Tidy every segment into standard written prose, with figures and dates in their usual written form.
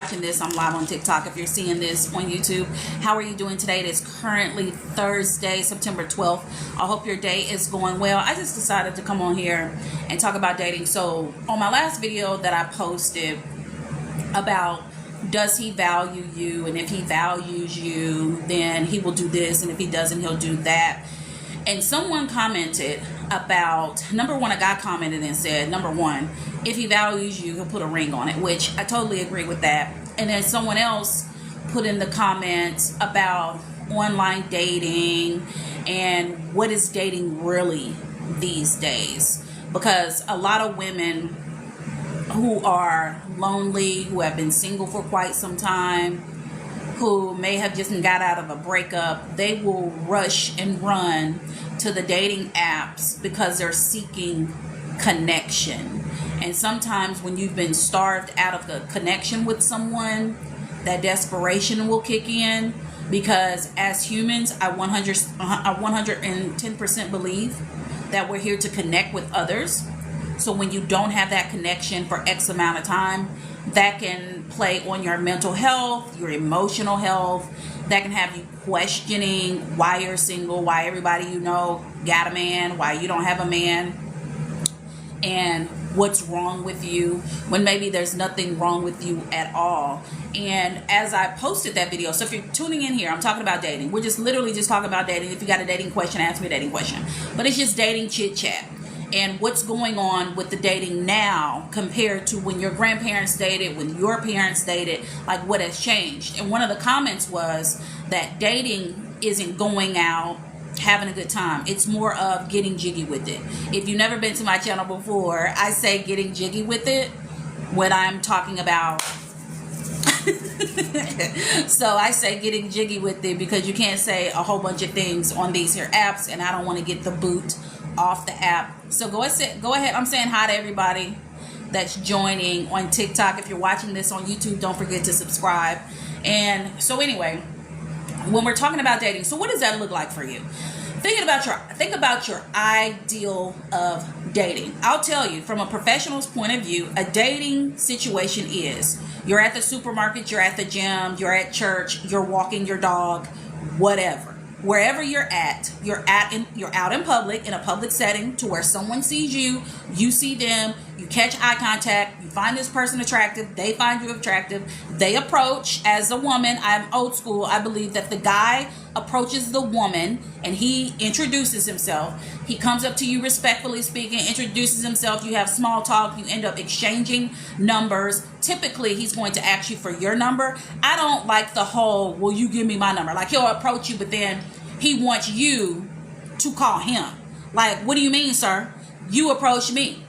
Watching this, I'm live on TikTok. If you're seeing this on YouTube, how are you doing today? It is currently Thursday, September 12th. I hope your day is going well. I just decided to come on here and talk about dating. So on my last video that I posted about does he value you, and if he values you, then he will do this, and if he doesn't, he'll do that. And someone commented about, number one, a guy commented and said, number one, if he values you, he'll put a ring on it, which I totally agree with that. And then someone else put in the comments about online dating and what is dating really these days. Because a lot of women who are lonely, who have been single for quite some time, who may have just got out of a breakup, they will rush and run to the dating apps because they're seeking connection. And sometimes when you've been starved out of the connection with someone, that desperation will kick in, because as humans, I 110% believe that we're here to connect with others. So when you don't have that connection for X amount of time, that can play on your mental health, your emotional health. That can have you questioning why you're single, why everybody you know got a man, why you don't have a man, and what's wrong with you, when maybe there's nothing wrong with you at all. And as I posted that video, so if you're tuning in here, I'm talking about dating. We're just literally just talking about dating. If you got a dating question, ask me a dating question. But it's just dating chit chat. And what's going on with the dating now compared to when your grandparents dated, when your parents dated, like what has changed. And one of the comments was that dating isn't going out, having a good time. It's more of getting jiggy with it. If you've never been to my channel before, I say getting jiggy with it when I'm talking about so I say getting jiggy with it because you can't say a whole bunch of things on these here apps, and I don't want to get the boot off the app. So go ahead. I'm saying hi to everybody that's joining on TikTok. If you're watching this on YouTube, don't forget to subscribe. And so anyway, when we're talking about dating, so what does that look like for you? Think about your ideal of dating. I'll tell you, from a professional's point of view, a dating situation is you're at the supermarket, you're at the gym, you're at church, you're walking your dog, whatever. Wherever you're out in public, in a public setting, to where someone sees you, you see them, you catch eye contact, you find this person attractive, they find you attractive, they approach. As a woman, I'm old school, I believe that the guy approaches the woman and he introduces himself. He comes up to you respectfully speaking, introduces himself, you have small talk, you end up exchanging numbers. Typically, he's going to ask you for your number. I don't like the whole, will you give me my number? Like, he'll approach you, but then he wants you to call him. Like, what do you mean, sir? You approach me.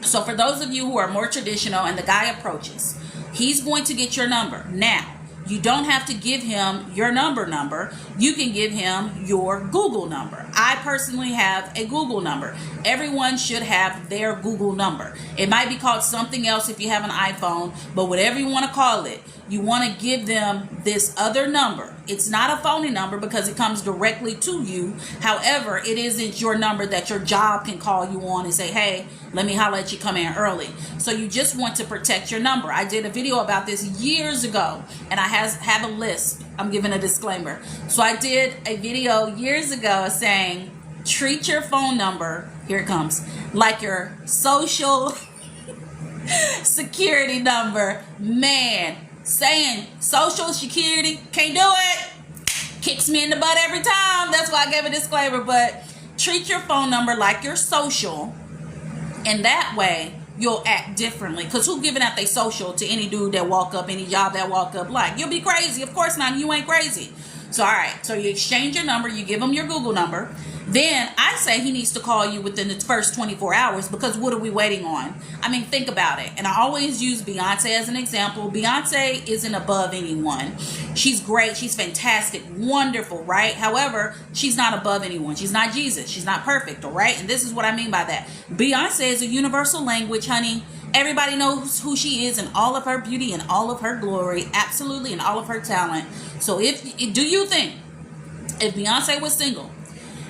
So for those of you who are more traditional and the guy approaches, he's going to get your number. Now, you don't have to give him your number. You can give him your Google number. I personally have a Google number. Everyone should have their Google number. It might be called something else if you have an iPhone, but whatever you want to call it, you want to give them this other number. It's not a phony number because it comes directly to you. However, it isn't your number that your job can call you on and say, hey, let me holler at you, come in early. So you just want to protect your number. I did a video about this years ago, and I have a list. I'm giving a disclaimer. So I did a video years ago saying, treat your phone number, here it comes, like your social security number. Man, saying social security, can't do it, kicks me in the butt every time. That's why I gave a disclaimer. But treat your phone number like your social, and that way you'll act differently. Because who giving out their social to any dude that walk up, any job that walk up? Like, you'll be crazy. Of course not. You ain't crazy. So all right, so you exchange your number, you give him your Google number. Then I say he needs to call you within the first 24 hours, because what are we waiting on? I mean, think about it. And I always use Beyonce as an example. Beyonce isn't above anyone. She's great. She's fantastic. Wonderful, right? However, she's not above anyone. She's not Jesus. She's not perfect, all right? And this is what I mean by that. Beyonce is a universal language, honey. Everybody knows who she is and all of her beauty and all of her glory. Absolutely. And all of her talent. So do you think if Beyonce was single,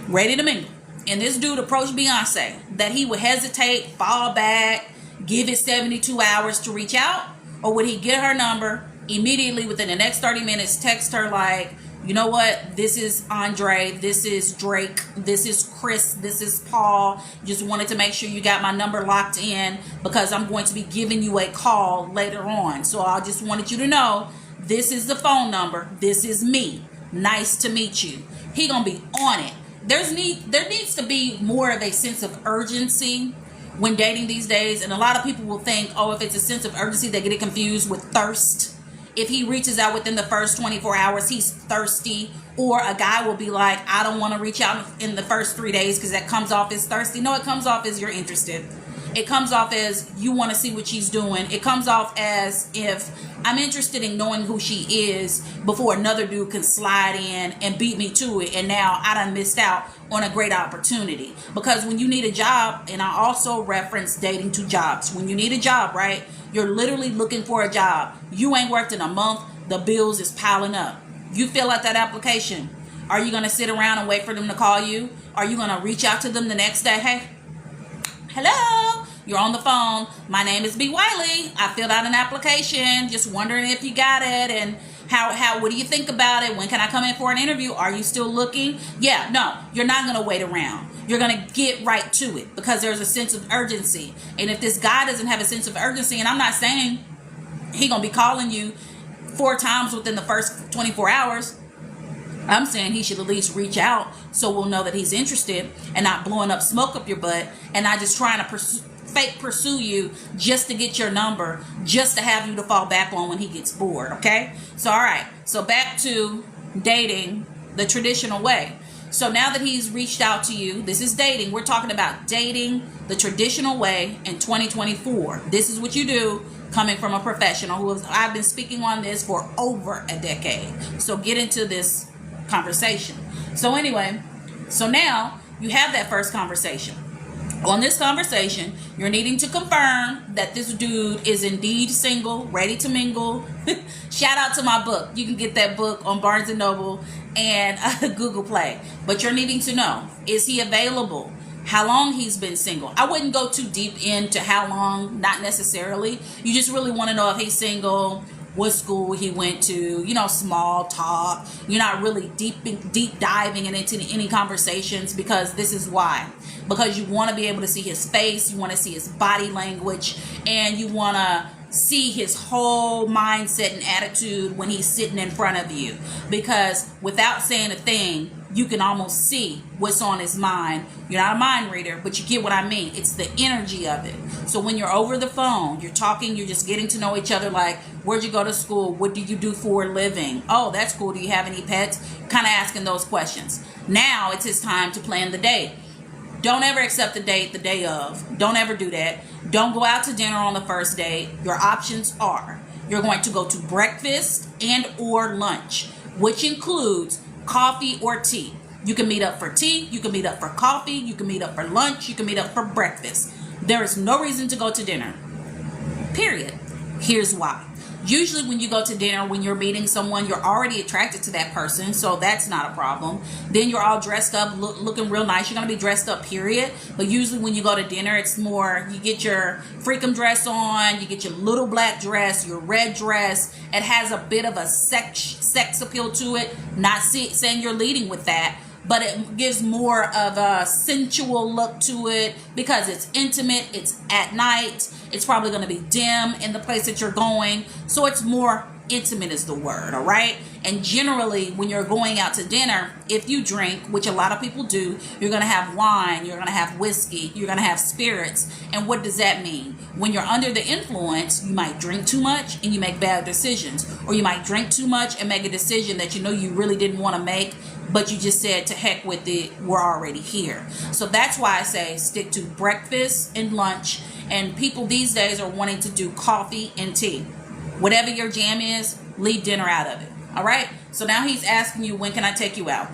ready to mingle, and this dude approached Beyonce, that he would hesitate, fall back, give it 72 hours to reach out? Or would he get her number, immediately within the next 30 minutes, text her like, you know what, this is Andre, this is Drake, this is Chris, this is Paul. Just wanted to make sure you got my number locked in because I'm going to be giving you a call later on. So I just wanted you to know this is the phone number. This is me. Nice to meet you. He gonna be on it. There needs to be more of a sense of urgency when dating these days. And a lot of people will think, oh, if it's a sense of urgency, they get it confused with thirst. If he reaches out within the first 24 hours, he's thirsty. Or a guy will be like, I don't want to reach out in the first 3 days because that comes off as thirsty. No, it comes off as you're interested. It comes off as you want to see what she's doing. It comes off as if I'm interested in knowing who she is before another dude can slide in and beat me to it. And now I done missed out on a great opportunity. Because when you need a job, and I also reference dating to jobs. When you need a job, right? You're literally looking for a job. You ain't worked in a month. The bills is piling up. You fill out that application. Are you going to sit around and wait for them to call you? Are you going to reach out to them the next day? Hey, hello, you're on the phone. My name is B. Wiley. I filled out an application. Just wondering if you got it and what do you think about it? When can I come in for an interview? Are you still looking? Yeah, no, you're not going to wait around. You're going to get right to it because there's a sense of urgency. And if this guy doesn't have a sense of urgency, and I'm not saying he going to be calling you 4 times within the first 24 hours, I'm saying he should at least reach out so we'll know that he's interested and not blowing up smoke up your butt and not just trying to pursue you just to get your number, just to have you to fall back on when he gets bored, okay? So, all right. So back to dating the traditional way. So now that he's reached out to you, this is dating. We're talking about dating the traditional way in 2024. This is what you do coming from a professional I've been speaking on this for over a decade. So get into this conversation. So anyway, so now you have that first conversation. On this conversation, you're needing to confirm that this dude is indeed single, ready to mingle. Shout out to my book. You can get that book on Barnes & Noble and Google Play. But you're needing to know, is he available? How long he's been single. I wouldn't go too deep into how long, not necessarily. You just really want to know if he's single, what school he went to, small talk. You're not really deep diving into any conversations because this is why. Because you want to be able to see his face, you want to see his body language, and you want to see his whole mindset and attitude when he's sitting in front of you. Because without saying a thing, you can almost see what's on his mind. You're not a mind reader, but you get what I mean. It's the energy of it. So when you're over the phone, you're talking, you're just getting to know each other, like, where'd you go to school? What do you do for a living? Oh, that's cool. Do you have any pets? Kind of asking those questions. Now it's his time to plan the date. Don't ever accept the date the day of. Don't ever do that. Don't go out to dinner on the first date. Your options are, you're going to go to breakfast and or lunch, which includes coffee or tea. You can meet up for tea, you can meet up for coffee, you can meet up for lunch, you can meet up for breakfast. There is no reason to go to dinner. Period. Here's why. Usually when you go to dinner, when you're meeting someone, you're already attracted to that person, so that's not a problem. Then you're all dressed up, looking real nice. You're going to be dressed up, period. But usually when you go to dinner, it's more, you get your freakum dress on, you get your little black dress, your red dress. It has a bit of a sex appeal to it. Not saying you're leading with that, but it gives more of a sensual look to it because it's intimate, it's at night, it's probably going to be dim in the place that you're going, so it's more intimate is the word, all right? And generally, when you're going out to dinner, if you drink, which a lot of people do, you're going to have wine, you're going to have whiskey, you're going to have spirits. And what does that mean? When you're under the influence, you might drink too much and you make bad decisions, or you might drink too much and make a decision that you know you really didn't want to make, but you just said, to heck with it, we're already here. So that's why I say stick to breakfast and lunch. And people these days are wanting to do coffee and tea. Whatever your jam is, leave dinner out of it. All right? So now he's asking you, when can I take you out?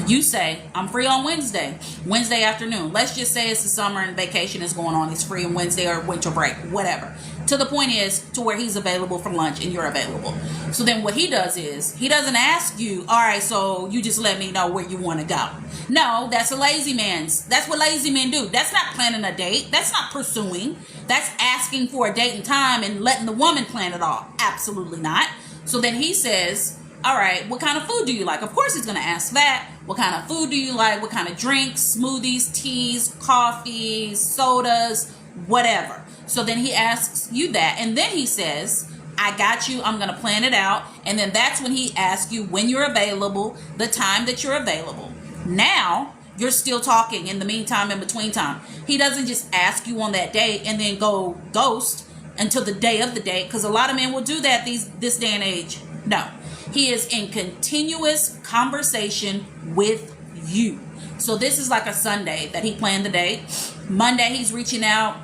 You say, I'm free on Wednesday afternoon. Let's just say it's the summer and vacation is going on. He's free on Wednesday or winter break, whatever. To the point is to where he's available for lunch and you're available. So then what he does is he doesn't ask you, all right, so you just let me know where you want to go. No, that's a lazy man's. That's what lazy men do. That's not planning a date. That's not pursuing. That's asking for a date and time and letting the woman plan it all. Absolutely not. So then he says, all right, what kind of food do you like? Of course he's going to ask that. What kind of food do you like? What kind of drinks, smoothies, teas, coffees, sodas, whatever. So then he asks you that. And then he says, I got you. I'm going to plan it out. And then that's when he asks you when you're available, the time that you're available. Now you're still talking in the meantime, in between time. He doesn't just ask you on that day and then go ghost until the day of the date. Because a lot of men will do that this day and age. No. He is in continuous conversation with you. So this is like a Sunday that he planned the date. Monday he's reaching out.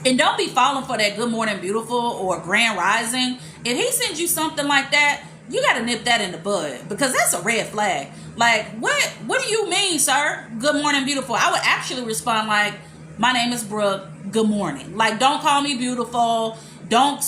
And don't be falling for that good morning beautiful or grand rising. If he sends you something like that, you got to nip that in the bud, because that's a red flag. Like, what do you mean, sir? Good morning beautiful. I would actually respond like, my name is Brooke. Good morning. Like, don't call me beautiful. Don't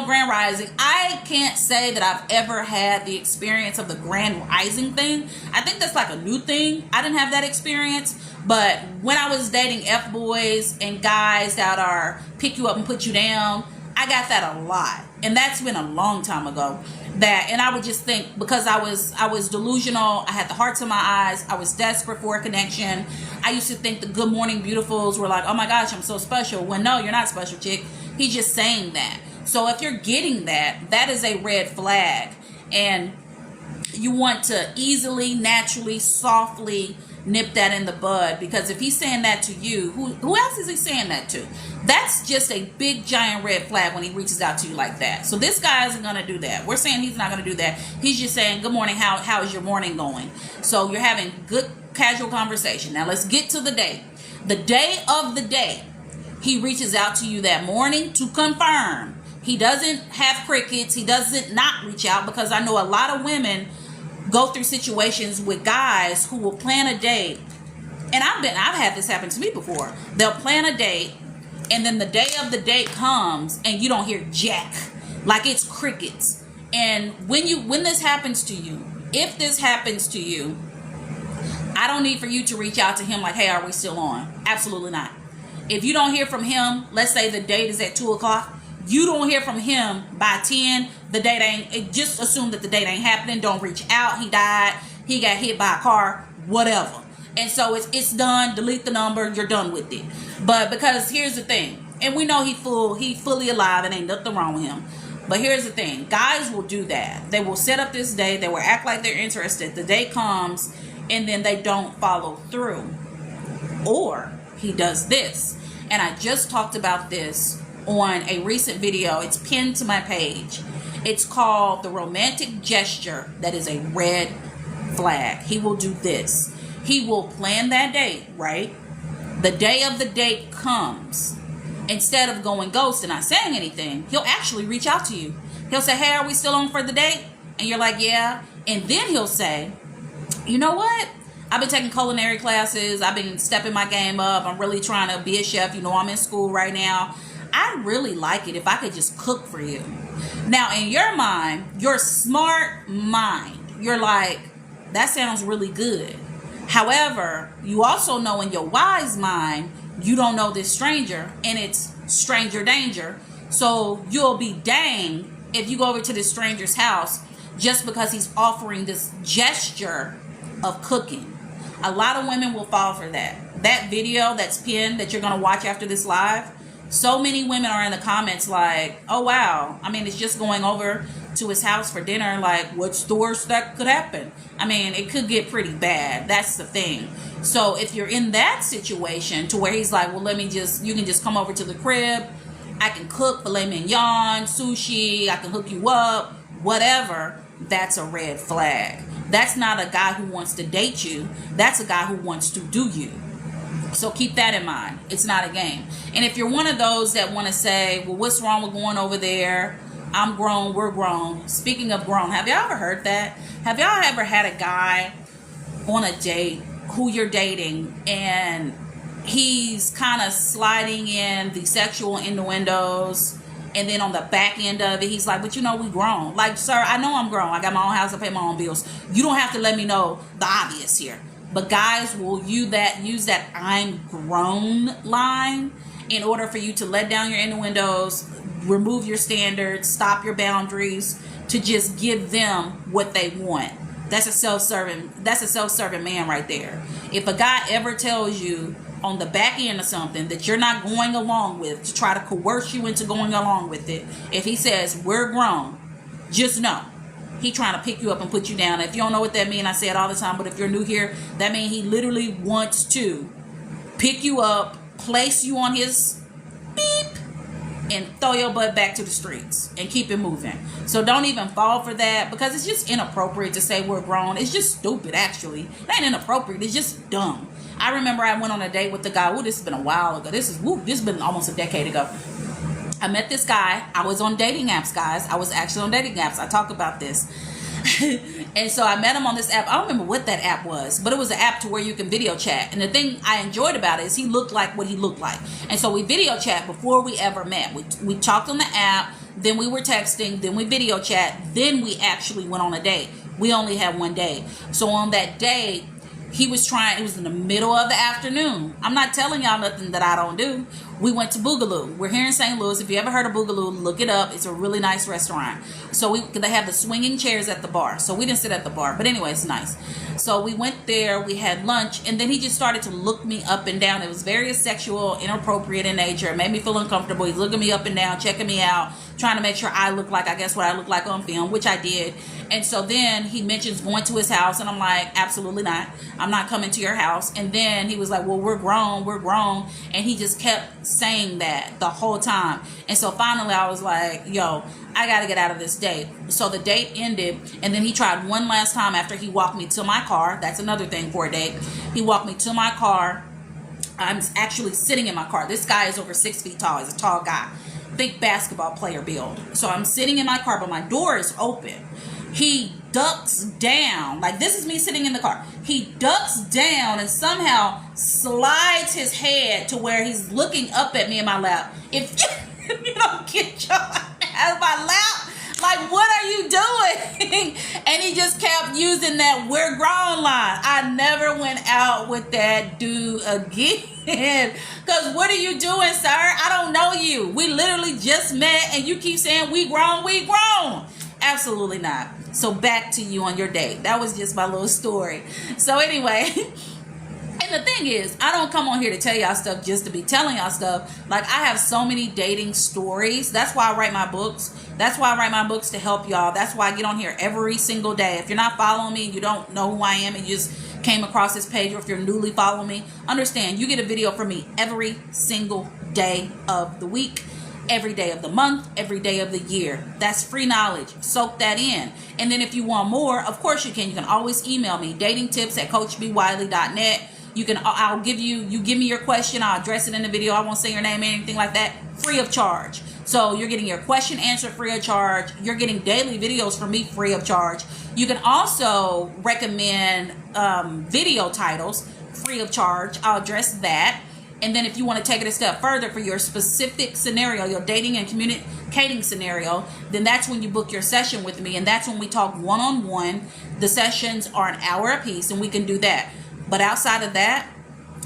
grand rising. I can't say that I've ever had the experience of the grand rising thing. I think that's like a new thing. I didn't have that experience. But when I was dating F-boys and guys that are pick you up and put you down, I got that a lot. And that's been a long time ago. And I would just think, because I was delusional, I had the hearts in my eyes, I was desperate for a connection. I used to think the good morning beautifuls were like, oh my gosh, I'm so special. When no, you're not special, chick. He's just saying that. So if you're getting that, that is a red flag. And you want to easily, naturally, softly nip that in the bud, because if he's saying that to you, who else is he saying that to? That's just a big giant red flag when he reaches out to you like that. So this guy isn't going to do that. We're saying he's not going to do that. He's just saying, good morning, how is your morning going? So you're having good casual conversation. Now let's get to the day. The day of the day, he reaches out to you that morning to confirm. He doesn't have crickets. He doesn't not reach out, because I know a lot of women go through situations with guys who will plan a date. And I've had this happen to me before. They'll plan a date, and then the day of the date comes and you don't hear jack. Like it's crickets. And when this happens to you, if this happens to you, I don't need for you to reach out to him like, hey, are we still on? Absolutely not. If you don't hear from him, let's say the date is at 2:00, you don't hear from him by 10, the date just assume that the date ain't happening. Don't reach out. He died. He got hit by a car, whatever. And so it's done. Delete the number. You're done with it. But because here's the thing, and we know he fully alive and ain't nothing wrong with him. But here's the thing, guys will do that. They will set up this day. They will act like they're interested. The day comes and then they don't follow through. Or he does this. And I just talked about this on a recent video. It's pinned to my page. It's called the romantic gesture that is a red flag. He will do this. He will plan that date, right? The day of the date comes. Instead of going ghost and not saying anything, he'll actually reach out to you. He'll say, hey, are we still on for the date? And you're like, yeah. And then he'll say, you know what? I've been taking culinary classes. I've been stepping my game up. I'm really trying to be a chef. You know, I'm in school right now. I'd really like it if I could just cook for you. Now, in your mind, your smart mind, you're like, that sounds really good. However, you also know in your wise mind, you don't know this stranger, and it's stranger danger. So you'll be dang if you go over to this stranger's house just because he's offering this gesture of cooking. A lot of women will fall for that. That video that's pinned that you're going to watch after this live, so many women are in the comments like, oh, wow. I mean, it's just going over to his house for dinner. Like, what's the worst that could happen? I mean, it could get pretty bad. That's the thing. So if you're in that situation to where he's like, well, you can just come over to the crib. I can cook filet mignon, sushi. I can hook you up, whatever. That's a red flag. That's not a guy who wants to date you. That's a guy who wants to do you. So keep that in mind. It's not a game. And if you're one of those that want to say, well, what's wrong with going over there? I'm grown, we're grown. Speaking of grown, have y'all ever heard that? Have y'all ever had a guy on a date who you're dating and he's kind of sliding in the sexual innuendos And then on the back end of it, he's like, but you know, we grown. Like, sir, I know I'm grown. I got my own house. I pay my own bills. You don't have to let me know the obvious here. But guys will use that I'm grown line in order for you to let down your innuendos, remove your standards, stop your boundaries, to just give them what they want. That's a self-serving man right there. If a guy ever tells you on the back end of something that you're not going along with, to try to coerce you into going along with it, if he says we're grown, just know he trying to pick you up and put you down. If you don't know what that means, I say it all the time, but if you're new here, that means he literally wants to pick you up, place you on his beep, and throw your butt back to the streets and keep it moving. So don't even fall for that, because it's just inappropriate to say we're grown. It's just stupid, actually. It ain't inappropriate. It's just dumb. I remember I went on a date with the guy. This has been a while ago. This has been almost a decade ago. I met this guy. I was on dating apps, guys. I was actually on dating apps. I talk about this. And so I met him on this app. I don't remember what that app was, but it was an app to where you can video chat. And the thing I enjoyed about it is he looked like what he looked like. And so we video chat before we ever met. We talked on the app, then we were texting, then we video chat, then we actually went on a date. We only had one day. So on that day, it was in the middle of the afternoon. I'm not telling y'all nothing that I don't do. We went to Boogaloo. We're here in St. Louis. If you ever heard of Boogaloo, look it up. It's a really nice restaurant. So they have the swinging chairs at the bar. So we didn't sit at the bar. But anyway, it's nice. So we went there. We had lunch. And then he just started to look me up and down. It was very sexual, inappropriate in nature. It made me feel uncomfortable. He's looking me up and down, checking me out, trying to make sure I look like, I guess, what I look like on film, which I did. And so then he mentions going to his house. And I'm like, absolutely not. I'm not coming to your house. And then he was like, well, we're grown. And he just kept saying that the whole time. And so finally I was like, yo, I got to get out of this date. So the date ended. And then he tried one last time after he walked me to my car. That's another thing for a date. He walked me to my car. I'm actually sitting in my car. This guy is over 6 feet tall. He's a tall guy. Big basketball player build. So I'm sitting in my car, but my door is open. He ducks down, like this is me sitting in the car. He ducks down and somehow slides his head to where he's looking up at me in my lap. If you don't get your out of my lap, like what are you doing? And he just kept using that we're grown line. I never went out with that dude again. Because what are you doing, sir? I don't know you. We literally just met and you keep saying we grown, we grown. Absolutely not. So back to you on your date. That was just my little story. So anyway, and the thing is, I don't come on here to tell y'all stuff just to be telling y'all stuff. Like I have so many dating stories. That's why I write my books. That's why I write my books, to help y'all. That's why I get on here every single day. If you're not following me, you don't know who I am, and you just came across this page, or if you're newly following me, understand you get a video from me every single day of the week. Every day of the month, every day of the year. That's free knowledge. Soak that in. And then if you want more, of course you can. You can always email me, datingtips@coachbwiley.net. I'll give you give me your question. I'll address it in the video. I won't say your name or anything like that. Free of charge. So you're getting your question answered free of charge. You're getting daily videos from me free of charge. You can also recommend video titles free of charge. I'll address that. And then if you want to take it a step further for your specific scenario, your dating and communicating scenario, then that's when you book your session with me. And that's when we talk one-on-one. The sessions are an hour apiece, and we can do that. But outside of that,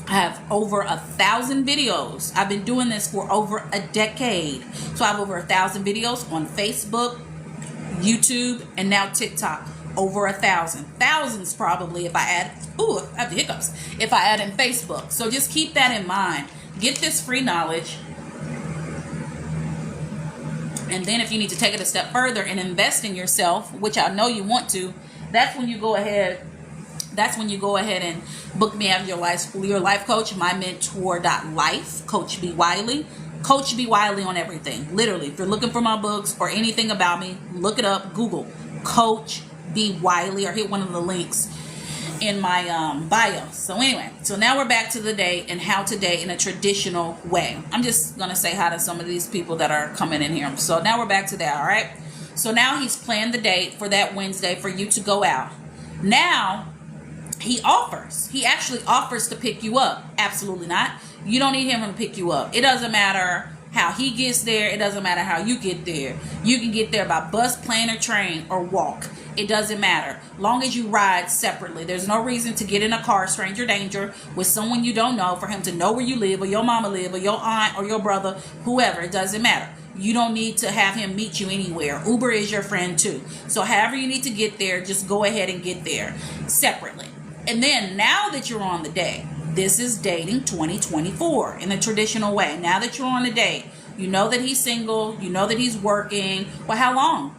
I have over 1,000 videos. I've been doing this for over a decade. So I have over 1,000 videos on Facebook, YouTube, and now TikTok. Over 1,000. Thousands probably if I add, I have the hiccups, if I add in Facebook. So just keep that in mind. Get this free knowledge. And then if you need to take it a step further and invest in yourself, which I know you want to, that's when you go ahead and book me as your life coach, my mentor.life, Coach B. Wiley. Coach B. Wiley on everything. Literally, if you're looking for my books or anything about me, look it up, Google Coach B. Wiley, or hit one of the links in my bio. So anyway, so now we're back to the date and how to date in a traditional way. I'm just going to say hi to some of these people that are coming in here. So now we're back to that, all right? So now he's planned the date for that Wednesday for you to go out. Now, he actually offers to pick you up. Absolutely not. You don't need him to pick you up. It doesn't matter how he gets there. It doesn't matter how you get there. You can get there by bus, plane, or train, or walk. It doesn't matter. Long as you ride separately. There's no reason to get in a car, stranger danger, with someone you don't know, for him to know where you live, or your mama live, or your aunt, or your brother, whoever. It doesn't matter. You don't need to have him meet you anywhere. Uber is your friend too. So however you need to get there, just go ahead and get there separately. And then now that you're on the date, this is dating 2024 in the traditional way. Now that you're on the date, you know that he's single, you know that he's working. Well, how long?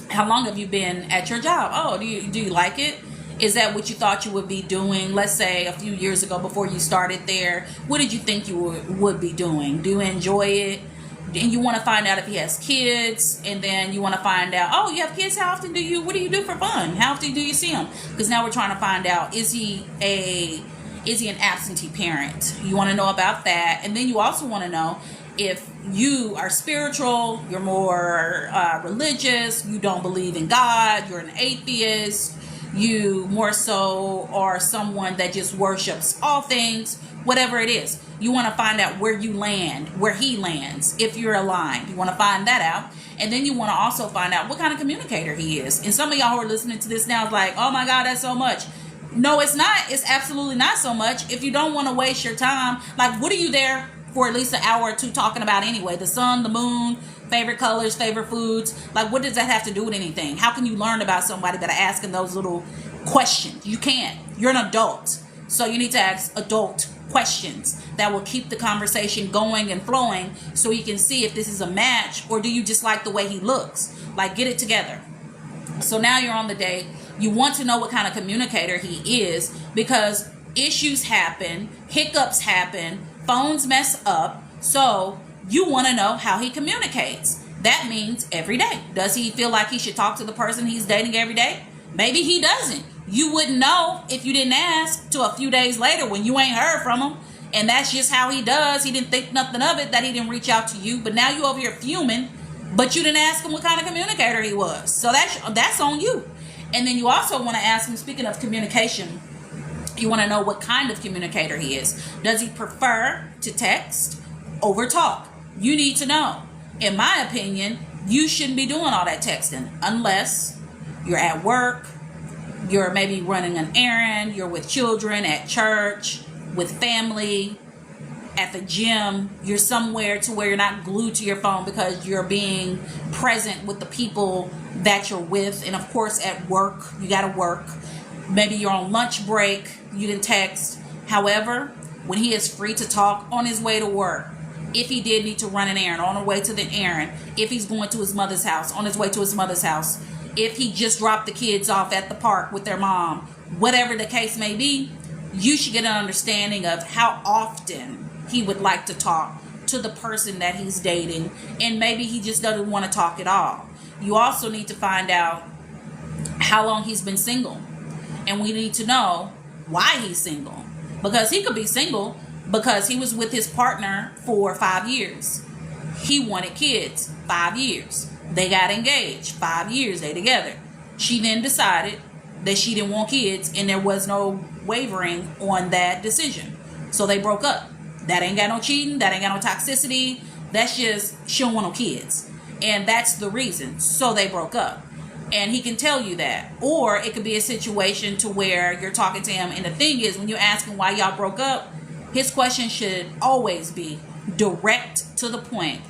How long have you been at your job? Oh, do you like it? Is that what you thought you would be doing, let's say, a few years ago before you started there? What did you think you would be doing? Do you enjoy it? And you want to find out if he has kids, and then you want to find out, oh, you have kids? How often what do you do for fun? How often do you see him? Because now we're trying to find out, is he an absentee parent? You want to know about that. And then you also want to know if you are spiritual, you're more religious, you don't believe in God, you're an atheist, you more so are someone that just worships all things, whatever it is. You want to find out where you land, where he lands, if you're aligned. You want to find that out. And then you want to also find out what kind of communicator he is. And some of y'all who are listening to this now is like, oh my God, that's so much. No, it's not. It's absolutely not so much. If you don't want to waste your time, like, what are you there for at least an hour or two talking about anyway? The sun, the moon, favorite colors, favorite foods. Like, what does that have to do with anything? How can you learn about somebody by asking those little questions? You can't. You're an adult. So you need to ask adult questions that will keep the conversation going and flowing, so you can see if this is a match, or do you just like the way he looks? Like, get it together. So now you're on the date. You want to know what kind of communicator he is, because issues happen, hiccups happen, phones mess up. So you want to know how he communicates. That means every day. Does he feel like he should talk to the person he's dating every day? Maybe he doesn't. You wouldn't know if you didn't ask till a few days later when you ain't heard from him. And that's just how he does. He didn't think nothing of it, that he didn't reach out to you. But now you over here fuming, but you didn't ask him what kind of communicator he was. So that's on you. And then you also want to ask him, speaking of communication, you want to know what kind of communicator he is. Does he prefer to text over talk? You need to know. In my opinion, you shouldn't be doing all that texting unless you're at work, you're maybe running an errand, you're with children, at church, with family, at the gym. You're somewhere to where you're not glued to your phone because you're being present with the people that you're with. And of course at work, you gotta work. Maybe you're on lunch break, you can text. However, when he is free to talk on his way to work, if he did need to run an errand, on the way to the errand, if he's going to his mother's house, on his way to his mother's house, if he just dropped the kids off at the park with their mom, whatever the case may be, you should get an understanding of how often he would like to talk to the person that he's dating, and maybe he just doesn't want to talk at all. You also need to find out how long he's been single, and we need to know why he's single, because he could be single because he was with his partner for 5 years. He wanted kids, 5 years. They got engaged, 5 years, they together. She then decided that she didn't want kids, and there was no wavering on that decision. So they broke up. That ain't got no cheating, that ain't got no toxicity. That's just, she don't want no kids. And that's the reason. So they broke up. And he can tell you that. Or it could be a situation to where you're talking to him, and the thing is, when you ask him why y'all broke up, his question should always be direct to the point.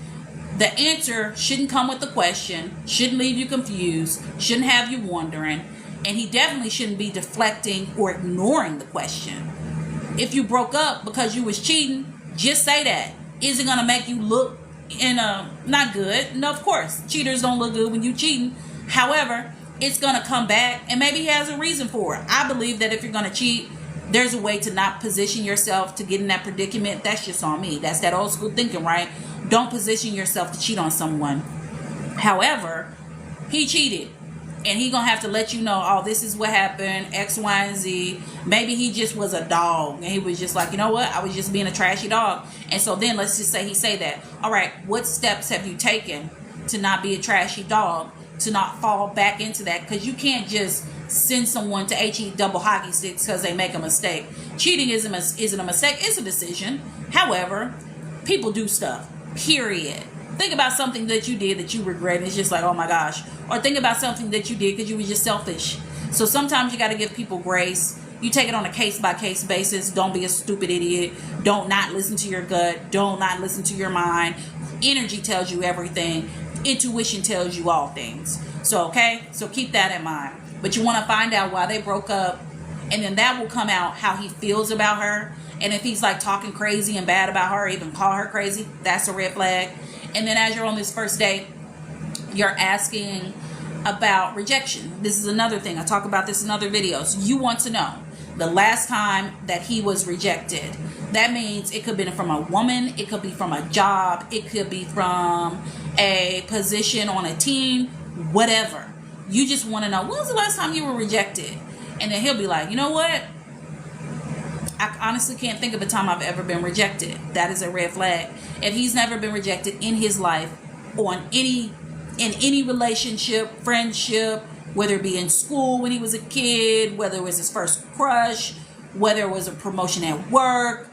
The answer shouldn't come with the question, shouldn't leave you confused, shouldn't have you wondering, and he definitely shouldn't be deflecting or ignoring the question. If you broke up because you was cheating, just say that. Is it going to make you look not good? No, of course. Cheaters don't look good when you cheating. However, it's going to come back, and maybe he has a reason for it. I believe that if you're going to cheat, there's a way to not position yourself to get in that predicament. That's just on me. That's that old school thinking, right? Don't position yourself to cheat on someone. However, he cheated, and he gonna have to let you know, oh, this is what happened, X, Y, and Z. Maybe he just was a dog, and he was just like, you know what, I was just being a trashy dog. And so then let's just say he say that. All right, what steps have you taken to not be a trashy dog, to not fall back into that? Because you can't just send someone to HE double hockey sticks because they make a mistake. Cheating isn't a mistake, it's a decision. However, people do stuff. period. Think about something that you did that you regret, and it's just like, oh my gosh. Or think about something that you did because you were just selfish. So sometimes you got to give people grace. You take it on a case-by-case basis. Don't be a stupid idiot. Don't not listen to your gut. Don't not listen to your mind. Energy tells you everything. Intuition tells you all things. So, okay? So keep that in mind. But you want to find out why they broke up, and then that will come out how he feels about her. And if he's like talking crazy and bad about her, or even call her crazy, that's a red flag. And then as you're on this first date, you're asking about rejection. This is another thing. I talk about this in other videos. You want to know the last time that he was rejected. That means it could be from a woman. It could be from a job. It could be from a position on a team, whatever. You just want to know, when was the last time you were rejected? And then he'll be like, you know what? I honestly can't think of a time I've ever been rejected. That is a red flag. If he's never been rejected in his life, in any relationship, friendship, whether it be in school when he was a kid, whether it was his first crush, whether it was a promotion at work,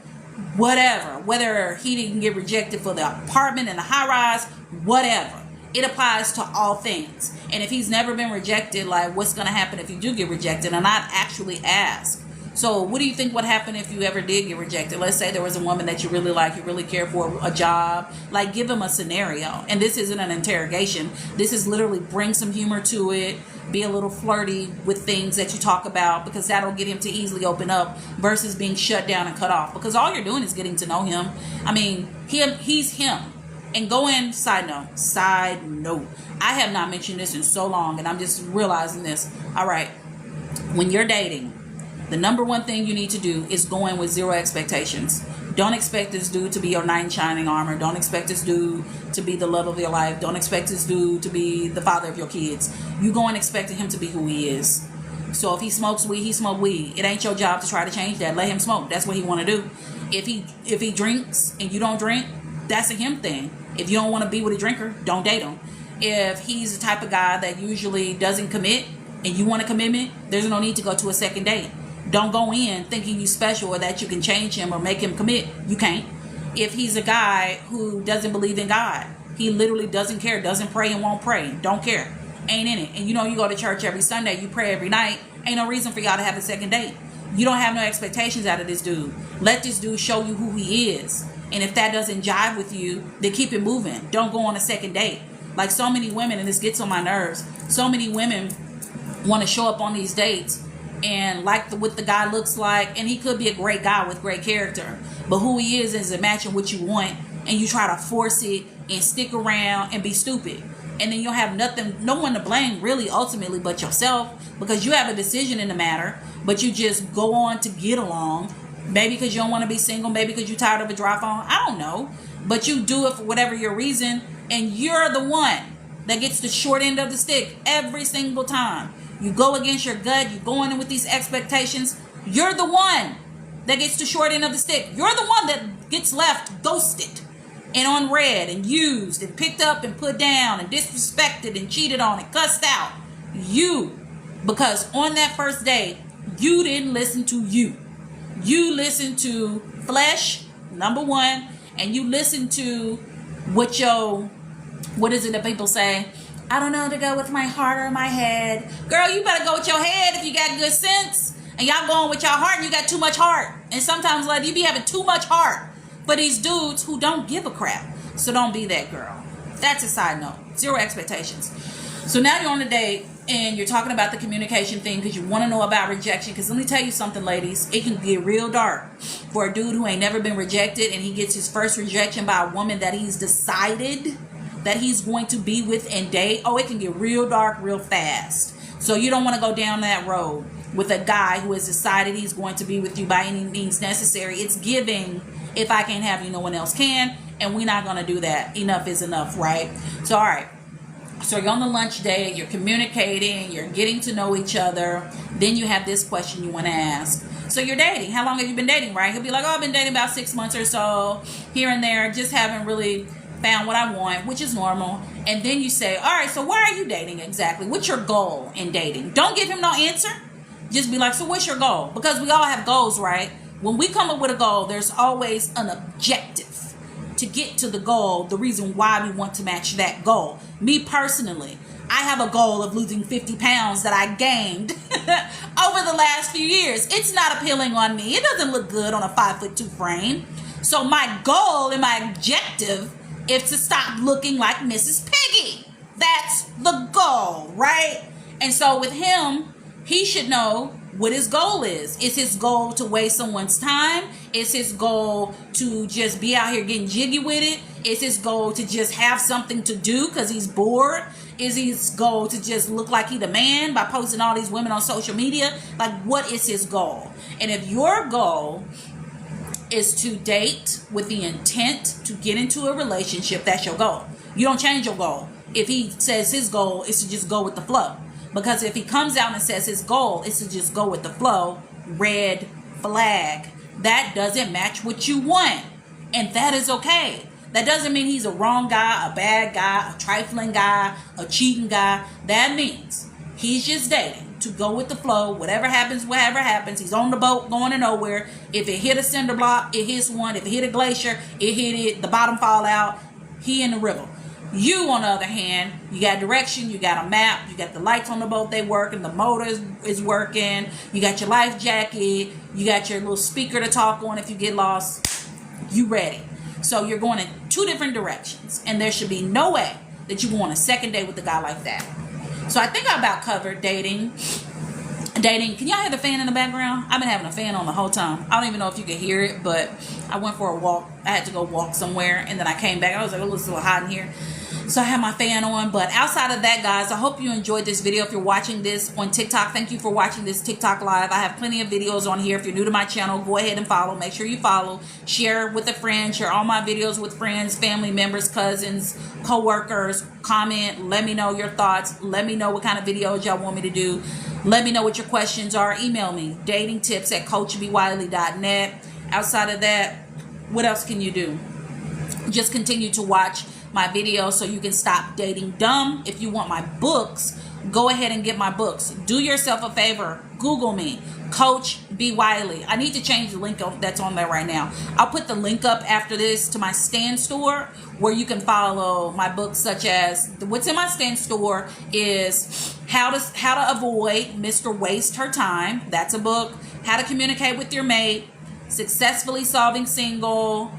whatever, whether he didn't get rejected for the apartment in the high rise, whatever. It applies to all things. And if he's never been rejected, like, what's going to happen if you do get rejected? And I'd actually ask, so what do you think would happen if you ever did get rejected? Let's say there was a woman that you really like, you really care for, a job. Like, give him a scenario. And this isn't an interrogation. This is literally bring some humor to it. Be a little flirty with things that you talk about, because that'll get him to easily open up versus being shut down and cut off. Because all you're doing is getting to know him. I mean, he's him. And go in, side note. I have not mentioned this in so long, and I'm just realizing this. All right. When you're dating, the number one thing you need to do is go in with zero expectations. Don't expect this dude to be your knight in shining armor. Don't expect this dude to be the love of your life. Don't expect this dude to be the father of your kids. You go in expecting him to be who he is. So if he smokes weed, he smoke weed. It ain't your job to try to change that. Let him smoke. That's what he want to do. If he drinks and you don't drink, that's a him thing. If you don't want to be with a drinker, don't date him. If he's the type of guy that usually doesn't commit and you want a commitment, there's no need to go to a second date. Don't go in thinking you special or that you can change him or make him commit. You can't. If he's a guy who doesn't believe in God, he literally doesn't care, doesn't pray and won't pray, don't care, ain't in it. And you know, you go to church every Sunday, you pray every night, ain't no reason for y'all to have a second date. You don't have no expectations out of this dude. Let this dude show you who he is. And if that doesn't jive with you, then keep it moving. Don't go on a second date. Like so many women, and this gets on my nerves, so many women want to show up on these dates and like what the guy looks like, and he could be a great guy with great character, but who he isn't matching what you want, and you try to force it and stick around and be stupid, and then you'll have no one to blame really ultimately but yourself, because you have a decision in the matter, but you just go on to get along, maybe because you don't want to be single, maybe because you're tired of a dry phone, I don't know, but you do it for whatever your reason, and you're the one that gets the short end of the stick every single time. You go against your gut. You go in with these expectations. You're the one that gets the short end of the stick. You're the one that gets left ghosted and unread and used and picked up and put down and disrespected and cheated on and cussed out. You. Because on that first day, you didn't listen to you. You listened to flesh, number one, and you listened to what is it that people say? I don't know to go with my heart or my head. Girl, you better go with your head if you got good sense. And y'all going with your heart and you got too much heart. And sometimes, like, you be having too much heart for these dudes who don't give a crap. So don't be that girl. That's a side note. Zero expectations. So now you're on a date and you're talking about the communication thing because you want to know about rejection. Because let me tell you something, ladies. It can get real dark for a dude who ain't never been rejected and he gets his first rejection by a woman that he's decided that he's going to be with and date. Oh, it can get real dark real fast. So you don't want to go down that road with a guy who has decided he's going to be with you by any means necessary. It's giving, if I can't have you, no one else can. And we're not going to do that. Enough is enough, right? So, all right. So you're on the lunch date. You're communicating. You're getting to know each other. Then you have this question you want to ask. So you're dating. How long have you been dating, right? He'll be like, oh, I've been dating about 6 months or so, here and there. Just haven't really found what I want, which is normal. And then you say, all right, so why are you dating exactly? What's your goal in dating? Don't give him no answer. Just be like, so what's your goal? Because we all have goals, right? When we come up with a goal, there's always an objective. to get to the goal, the reason why we want to match that goal. Me personally, I have a goal of losing 50 pounds that I gained over the last few years. It's not appealing on me. It doesn't look good on a 5'2" frame. So my goal and my objective is to stop looking like Mrs. Piggy. That's the goal, right? And so with him, he should know what his goal is. Is his goal to waste someone's time? Is his goal to just be out here getting jiggy with it? Is his goal to just have something to do because he's bored? Is his goal to just look like he the man by posting all these women on social media? Like, what is his goal? And if your goal is to date with the intent to get into a relationship, that's your goal. You don't change your goal if he says his goal is to just go with the flow. Because if he comes out and says his goal is to just go with the flow, red flag. That doesn't match what you want. And that is okay. That doesn't mean he's a wrong guy, a bad guy, a trifling guy, a cheating guy. That means he's just dating to go with the flow. Whatever happens, whatever happens. He's on the boat going to nowhere. If it hit a cinder block, it hits one. If it hit a glacier, it hit it. The bottom fall out. He in the river. You, on the other hand, you got direction, you got a map, you got the lights on the boat, they working, the motor is working, you got your life jacket, you got your little speaker to talk on if you get lost. You ready. So you're going in two different directions, and there should be no way that you go on a second date with a guy like that. So I think I about covered dating. Can y'all hear the fan in the background? I've been having a fan on the whole time. I don't even know if you can hear it, but I went for a walk. I had to go walk somewhere, and then I came back. I was like, oh, it's a little hot in here. So I have my fan on. But outside of that, guys, I hope you enjoyed this video. If you're watching this on TikTok, thank you for watching this TikTok live. I have plenty of videos on here. If you're new to my channel, go ahead and follow. Make sure you follow. Share with a friend. Share all my videos with friends, family members, cousins, co-workers. Comment. Let me know your thoughts. Let me know what kind of videos y'all want me to do. Let me know what your questions are. Email me, datingtips@coachbwiley.net. Outside of that, what else can you do? Just continue to watch my videos so you can stop dating dumb. If you want my books, go ahead and get my books. Do yourself a favor. Google me, Coach B. Wiley. I need to change the link that's on there right now. I'll put the link up after this to my Stand store where you can follow my books, such as what's in my Stand store is how to avoid Mr. Waste Her Time. That's a book. How to communicate with your mate. Successfully solving single.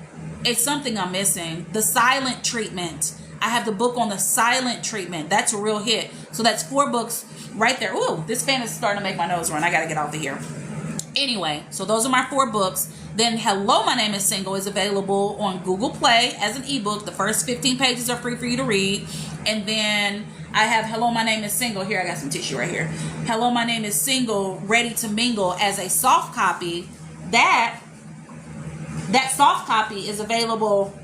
It's something I'm missing. The silent treatment. I have the book on the silent treatment. That's a real hit. So that's 4 books right there. Ooh, this fan is starting to make my nose run. I got to get off of here. Anyway, so those are my 4 books. Then Hello, My Name is Single is available on Google Play as an ebook. The first 15 pages are free for you to read. And then I have Hello, My Name is Single. Here, I got some tissue right here. Hello, My Name is Single, Ready to Mingle as a soft copy. That soft copy is available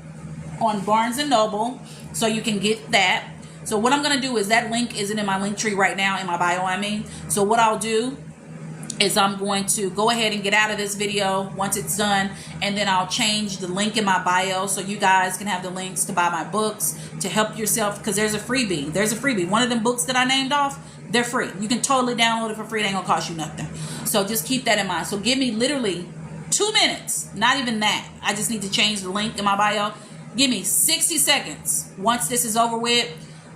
on Barnes & Noble, so you can get that. So what I'm going to do is that link isn't in my link tree right now, in my bio, I mean. So what I'll do is I'm going to go ahead and get out of this video once it's done, and then I'll change the link in my bio so you guys can have the links to buy my books, to help yourself, because there's a freebie. There's a freebie. One of them books that I named off, they're free. You can totally download it for free. It ain't going to cost you nothing. So just keep that in mind. So give me literally 2 minutes, not even that. I just need to change the link in my bio. Give me 60 seconds. Once this is over with,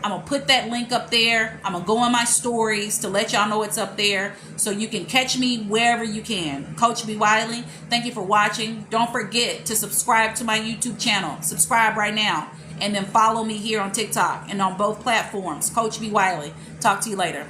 I'm going to put that link up there. I'm going to go on my stories to let y'all know it's up there so you can catch me wherever you can. Coach B. Wiley, thank you for watching. Don't forget to subscribe to my YouTube channel. Subscribe right now. And then follow me here on TikTok and on both platforms. Coach B. Wiley. Talk to you later.